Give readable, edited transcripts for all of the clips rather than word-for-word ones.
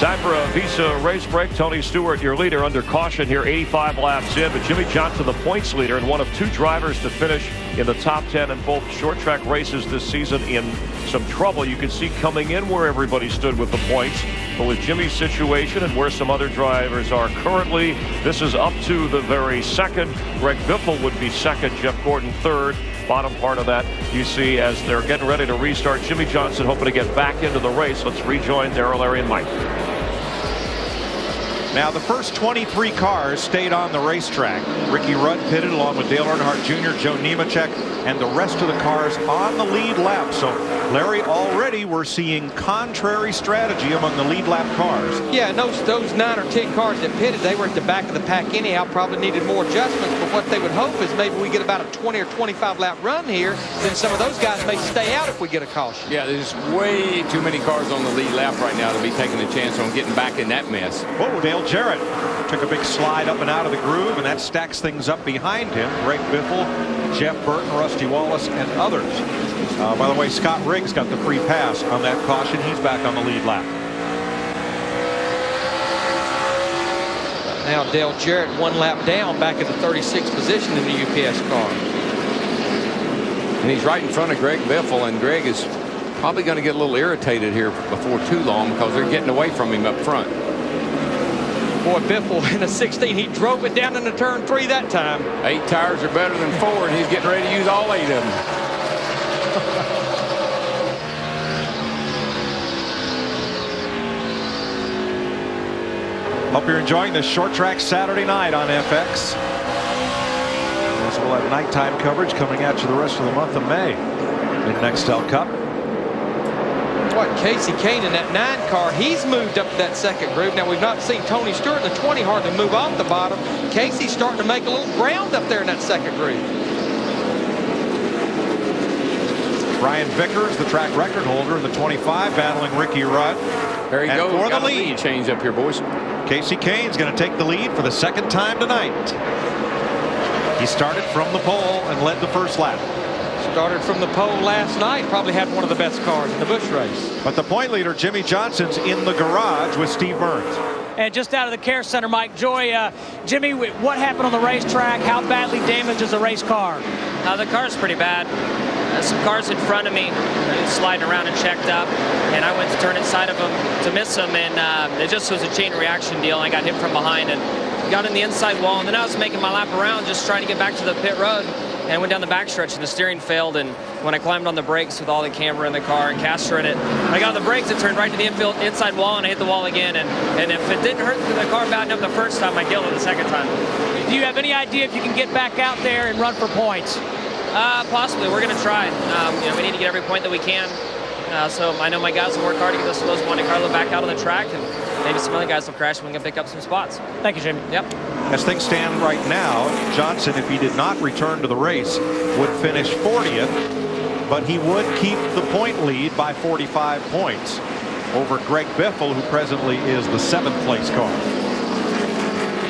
Time for a Visa race break. Tony Stewart, your leader, under caution here, 85 laps in. But Jimmie Johnson, the points leader, and one of two drivers to finish in the top 10 in both short track races this season, in some trouble. You can see coming in where everybody stood with the points. But with Jimmy's situation and where some other drivers are currently, this is up to the very second. Greg Biffle would be second, Jeff Gordon third. Bottom part of that you see as they're getting ready to restart. Jimmie Johnson hoping to get back into the race. Let's rejoin Darrell, Larry, and Mike. Now the first 23 cars stayed on the racetrack. Ricky Rudd pitted along with Dale Earnhardt Jr., Joe Nemechek, and the rest of the cars on the lead lap. So Larry, already we're seeing contrary strategy among the lead lap cars. Yeah, and those 9 or 10 cars that pitted, they were at the back of the pack anyhow, probably needed more adjustments. But what they would hope is maybe we get about a 20 or 25 lap run here. Then some of those guys may stay out if we get a caution. Yeah, there's way too many cars on the lead lap right now to be taking a chance on getting back in that mess. Whoa, Dale Jarrett took a big slide up and out of the groove, and that stacks things up behind him. Greg Biffle, Jeff Burton, Rusty Wallace, and others. By the way, Scott Riggs got the free pass on that caution. He's back on the lead lap. Now Dale Jarrett 1 lap down, back in the 36th position in the UPS car. And he's right in front of Greg Biffle, and Greg is probably going to get a little irritated here before too long because they're getting away from him up front. Boy, Biffle in a 16, he drove it down into turn 3 that time. 8 tires are better than 4, and he's getting ready to use all 8 of them. Hope you're enjoying this short track Saturday night on FX. So we'll have nighttime coverage coming at you the rest of the month of May in Nextel Cup. What, Casey Kane in that 9 car, he's moved up to that second group. Now we've not seen Tony Stewart in the 20 hardly move off the bottom. Casey's starting to make a little ground up there in that second group. Brian Vickers, the track record holder in the 25, battling Ricky Rudd. There you go. For the Got a lead change up here, boys. Casey Kane's going to take the lead for the second time tonight. He started from the pole and led the first lap. Started from the pole last night. Probably had one of the best cars in the Busch race. But the point leader, Jimmie Johnson's in the garage with Steve Burns. And just out of the care center, Mike Joy, Jimmy, what happened on the racetrack? How badly damaged is the race car? The car's pretty bad. Some cars in front of me sliding around and checked up, and I went to turn inside of them to miss them, and it just was a chain reaction deal. I got hit from behind and got in the inside wall, and then I was making my lap around just trying to get back to the pit road, and I went down the backstretch and the steering failed, and when I climbed on the brakes with all the camera in the car and caster in it, I got on the brakes, it turned right to the inside wall, and I hit the wall again, and if it didn't hurt the car bad enough the first time, I killed it the second time. Do you have any idea if you can get back out there and run for points? Possibly. We're going to try. We need to get every point that we can. So I know my guys will work hard to get those Monte Carlo back out on the track, and maybe some other guys will crash and we can pick up some spots. Thank you, Jimmy. Yep. As things stand right now, Johnson, if he did not return to the race, would finish 40th, but he would keep the point lead by 45 points over Greg Biffle, who presently is the 7th place car.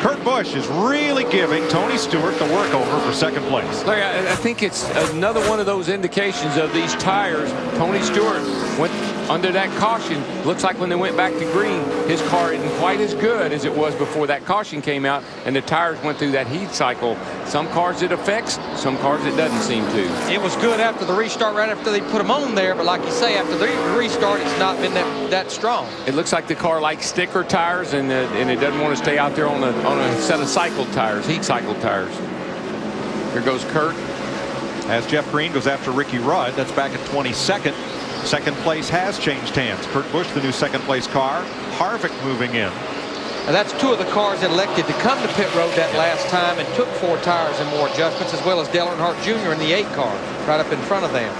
Kurt Busch is really giving Tony Stewart the workover for second place. Larry, I think it's another one of those indications of these tires. Tony Stewart went under that caution. Looks like when they went back to green, his car isn't quite as good as it was before that caution came out, and the tires went through that heat cycle. Some cars it affects, some cars it doesn't seem to. It was good after the restart, right after they put them on there, but like you say, after the restart, it's not been that strong. It looks like the car likes sticker tires, and it doesn't want to stay out there on a set of cycled tires, heat cycled tires. Here goes Kurt. As Jeff Green goes after Ricky Rudd, that's back at 22nd. Second place has changed hands. Kurt Busch, the new second place car. Harvick moving in. And that's 2 of the cars that elected to come to pit road that last time and took 4 tires and more adjustments, as well as Dale Earnhardt Jr. in the 8 car, right up in front of them.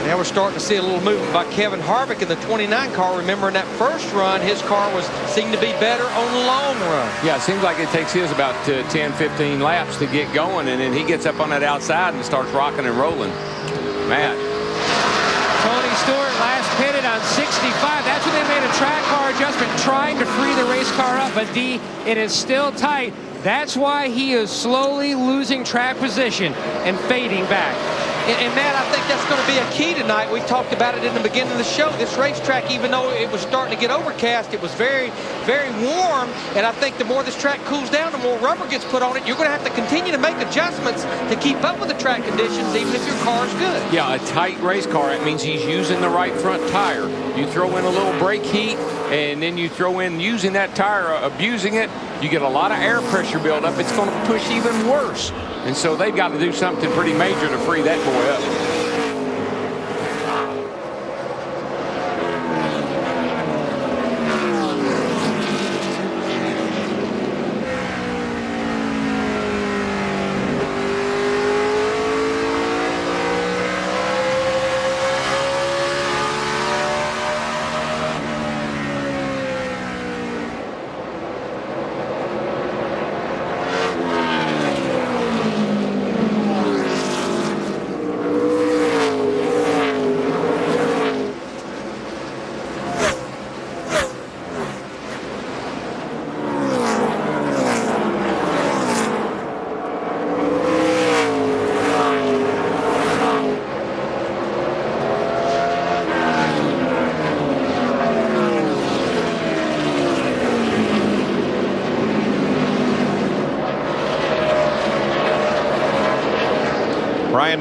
Now we're starting to see a little movement by Kevin Harvick in the 29 car. Remember, in that first run, his car seemed to be better on the long run. Yeah, it seems like it takes his about 10, 15 laps to get going, and then he gets up on that outside and starts rocking and rolling. Matt. Tony Stewart last pitted on 65. That's when they made a track car adjustment, trying to free the race car up. But D, it is still tight. That's why he is slowly losing track position and fading back. And Matt, I think that's going to be a key tonight. We talked about it in the beginning of the show. This racetrack, even though it was starting to get overcast, it was very, very warm. And I think the more this track cools down, the more rubber gets put on it. You're going to have to continue to make adjustments to keep up with the track conditions, even if your car is good. Yeah, a tight race car, that means he's using the right front tire. You throw in a little brake heat, and then you throw in using that tire, abusing it, you get a lot of air pressure buildup. It's going to push even worse. And so they've got to do something pretty major to free that boy up.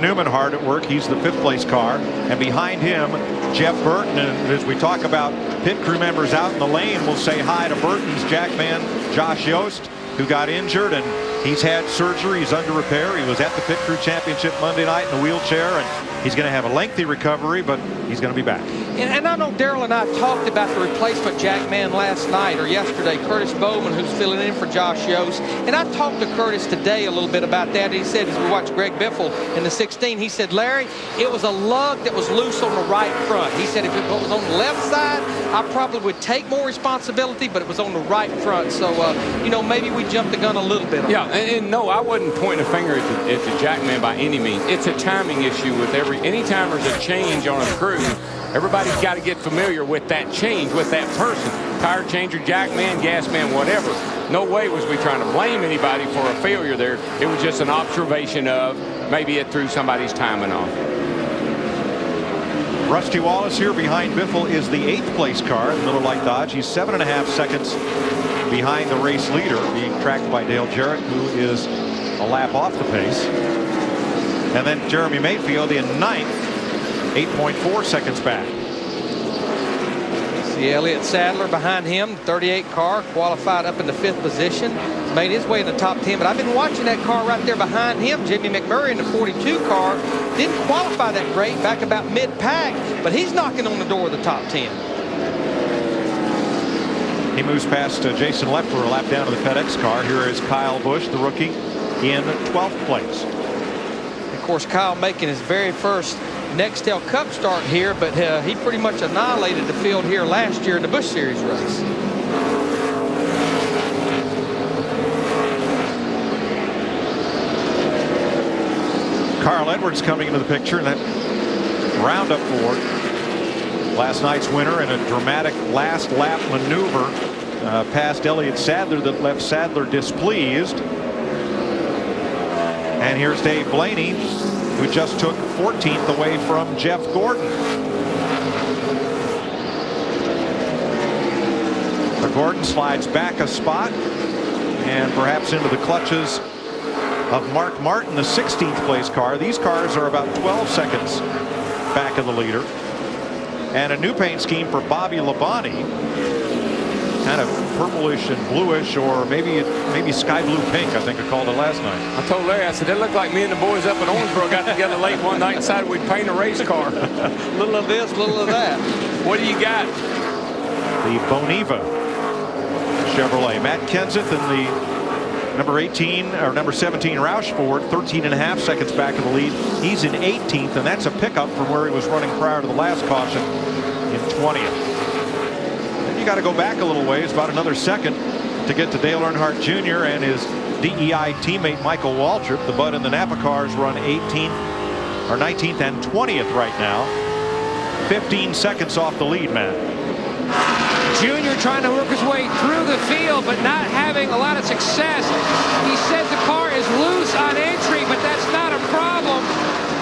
Newman hard at work. He's the 5th place car, and behind him Jeff Burton. And as we talk about pit crew members out in the lane, we'll say hi to Burton's jackman Josh Yost, who got injured, and he's had surgery. He's under repair. He was at the pit crew championship Monday night in a wheelchair, and he's going to have a lengthy recovery, but he's going to be back. And I know Darrell and I talked about the replacement jackman last night or yesterday, Curtis Bowman, who's filling in for Josh Yost. And I talked to Curtis today a little bit about that. He said, as we watched Greg Biffle in the 16, he said, Larry, it was a lug that was loose on the right front. He said if it was on the left side, I probably would take more responsibility, but it was on the right front. So, you know, maybe we jumped the gun a little bit on that. And no, I wouldn't point a finger at the jackman by any means. It's a timing issue with anytime there's a change on a crew. Everybody's got to get familiar with that change, with that person. Tire changer, jackman, gas man, whatever. No way was we trying to blame anybody for a failure there. It was just an observation of maybe it threw somebody's timing off. Rusty Wallace here behind Biffle is the 8th place car in Miller Lite Dodge. He's 7.5 seconds behind the race leader, being tracked by Dale Jarrett, who is a lap off the pace. And then Jeremy Mayfield in 9th. 8.4 seconds back. See Elliott Sadler behind him, 38 car, qualified up in the 5th position. Made his way in the top 10, but I've been watching that car right there behind him, Jimmy McMurray in the 42 car. Didn't qualify that great, back about mid-pack, but he's knocking on the door of the top 10. He moves past Jason Leffler, a lap down to the FedEx car. Here is Kyle Busch, the rookie, in 12th place. Of course, Kyle making his very first Nextel Cup start here, but he pretty much annihilated the field here last year in the Busch Series race. Carl Edwards coming into the picture in that roundup Ford. Last night's winner in a dramatic last lap maneuver past Elliott Sadler that left Sadler displeased. And here's Dave Blaney, who just took 14th away from Jeff Gordon. The Gordon slides back a spot and perhaps into the clutches of Mark Martin, the 16th place car. These cars are about 12 seconds back of the leader. And a new paint scheme for Bobby Labonte, kind of purplish and bluish, or maybe sky blue pink, I think I called it last night. I told Larry, I said, it looked like me and the boys up in Owensboro got together late one night and decided we'd paint a race car. Little of this, little of that. What do you got? The Boniva Chevrolet. Matt Kenseth in the number 18 or number 17 Roush Ford, 13.5 seconds back of the lead. He's in 18th, and that's a pickup from where he was running prior to the last caution in 20th. You got to go back a little ways, about another second, to get to Dale Earnhardt Jr. and his DEI teammate Michael Waltrip. The Bud and the Napa cars run 18th or 19th and 20th right now. 15 seconds off the lead, Matt. Junior trying to work his way through the field, but not having a lot of success. He says the car is loose on entry, but that's not a problem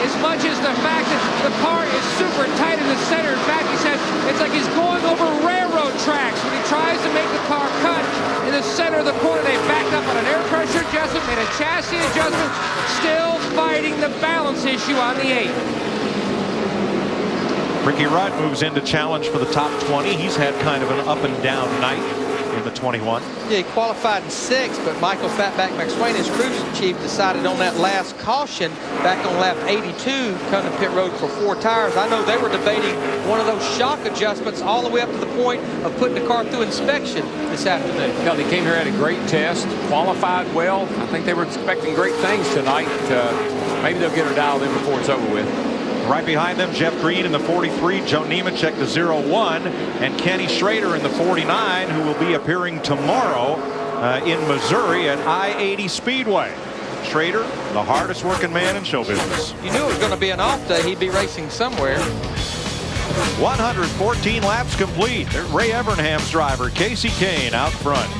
as much as the fact that the car is super tight in the center. In fact, he said it's like he's going over railroad tracks when he tries to make the car cut in the center of the corner. They backed up on an air pressure adjustment, made a chassis adjustment, still fighting the balance issue on the 8. Ricky Rudd moves in to challenge for the top 20. He's had kind of an up and down night in the 21. Yeah, he qualified in 6th, but Michael Fatback McSwain, his crew chief, decided on that last caution back on lap 82, coming to pit road for 4 tires. I know they were debating one of those shock adjustments all the way up to the point of putting the car through inspection this afternoon. Yeah, they came here, had a great test, qualified well. I think they were expecting great things tonight. Maybe they'll get her dialed in before it's over with. Right behind them, Jeff Green in the 43, Joe Nemechek the 01, and Kenny Schrader in the 49, who will be appearing tomorrow in Missouri at I-80 Speedway. Schrader, the hardest working man in show business. You knew it was going to be an off day. He'd be racing somewhere. 114 laps complete. Ray Evernham's driver, Casey Kane, out front.